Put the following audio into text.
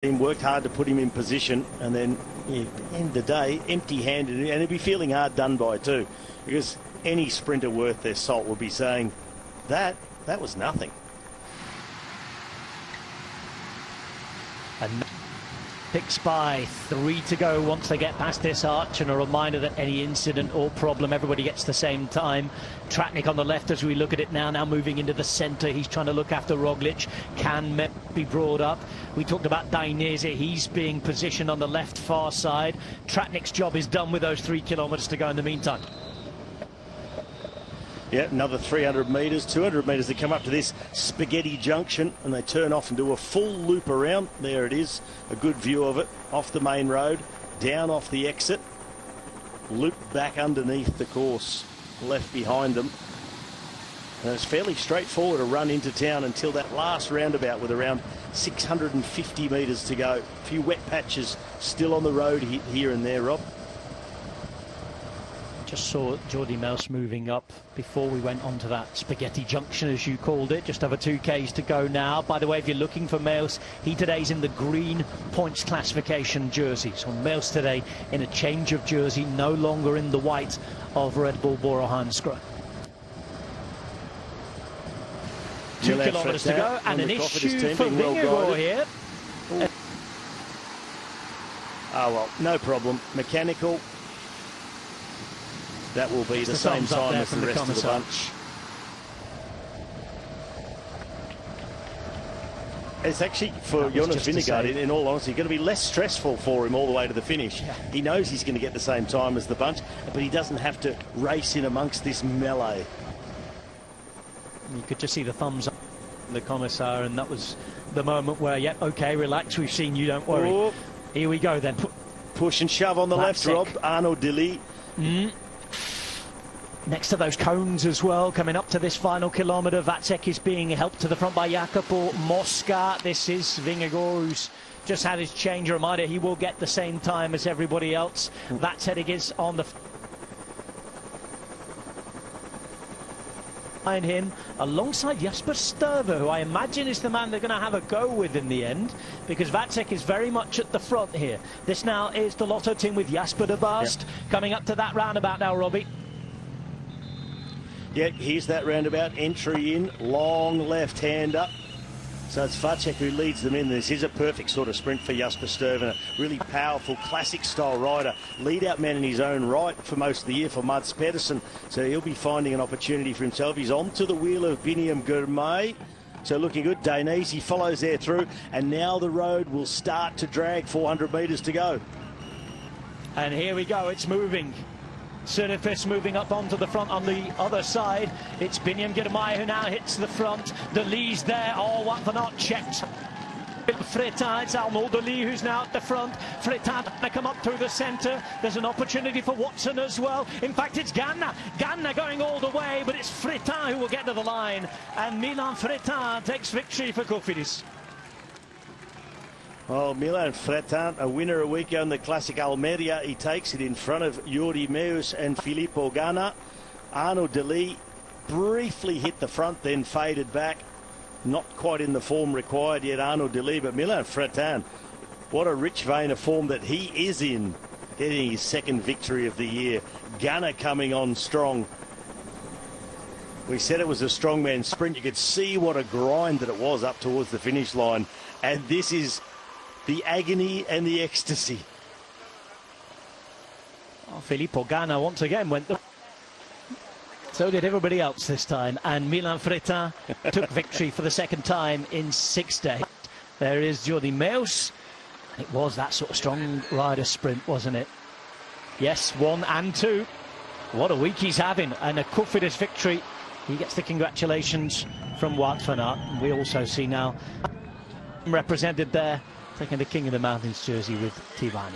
team worked hard to put him in position, and then at the end of the day, empty-handed, and he'd be feeling hard done by too, because any sprinter worth their salt would be saying that was nothing. And picks by 3 to go once they get past this arch, and a reminder that any incident or problem, everybody gets the same time. Tratnik on the left as we look at it now moving into the centre. He's trying to look after Roglic. Can be brought up. We talked about Dainese. He's being positioned on the left far side. Tratnik's job is done with those 3 kilometres to go in the meantime. Yeah, another 300 metres, 200 metres to come up to this spaghetti junction, and they turn off and do a full loop around. There it is, a good view of it, off the main road, down off the exit, loop back underneath the course, left behind them. And it's fairly straightforward to run into town until that last roundabout with around 650 metres to go. A few wet patches still on the road here and there, Rob. Just saw Jordi Meus moving up before we went on to that spaghetti junction, as you called it. Just over 2Ks to go now. By the way, if you're looking for Meus, he today's in the green points classification jersey. So Meus today in a change of jersey, no longer in the white of Red Bull Bora Hansgrohe. 2 kilometres to go, and an issue for Vingegaard here. Oh well, no problem. Mechanical. That will be the same time as the rest of the bunch. It's actually, for Jonas Vingegaard, in all honesty, going to be less stressful for him all the way to the finish. Yeah. He knows he's going to get the same time as the bunch, but he doesn't have to race in amongst this melee. You could just see the thumbs up the commissar, and that was the moment where, yep, okay, relax, we've seen you, don't worry. Oh. Here we go then. Push and shove on the left, Rob. Arnaud Dely. Next to those cones as well, coming up to this final kilometre. Vacek is being helped to the front by Jacopo Mosca. This is Vingegaard, who's just had his change. A reminder, he will get the same time as everybody else. Vacek is on the behind him, alongside Jasper Stuyven, who I imagine is the man they're going to have a go with in the end, because Vacek is very much at the front here. This now is the Lotto team with Jasper de Bast coming up to that roundabout now, Robbie. Yeah, here's that roundabout, entry in, long left-hander. So it's Vacek who leads them in. This is a perfect sort of sprint for Jasper Stuyven, a really powerful, classic-style rider. Lead-out man in his own right for most of the year for Mads Pedersen. So he'll be finding an opportunity for himself. He's onto the wheel of Biniam Girmay. So looking good. Dainese follows there through, and now the road will start to drag. 400 metres to go. And here we go, it's moving. Sunifis moving up onto the front on the other side. It's Biniam Girmay who now hits the front. Dely's there. Oh, what for not checked. Fretin, it's Arnaud Dely who's now at the front. Fretin to come up through the centre. There's an opportunity for Watson as well. In fact, it's Ganna. Ganna going all the way, but it's Fretin who will get to the line. And Milan Fretin takes victory for Cofidis. Well, Milan Fretin, a winner a week ago in the Classic Almeria. He takes it in front of Jordi Meus and Filippo Ganna. Arnaud Dely briefly hit the front, then faded back. Not quite in the form required yet, Arnaud Dely, but Milan Fretin, what a rich vein of form that he is in, getting his second victory of the year. Ganna coming on strong. We said it was a strongman sprint. You could see what a grind that it was up towards the finish line. And this is the agony and the ecstasy. Oh, Filippo Ganna once again went the... So did everybody else this time. And Milan Fretin took victory for the second time in 6 days. There is Jordi Meus. It was that sort of strong rider sprint, wasn't it? Yes, 1 and 2. What a week he's having. And a Cofidis victory. He gets the congratulations from Wout van Aert. We also see now represented there, taking the King of the Mountains jersey with Tivani.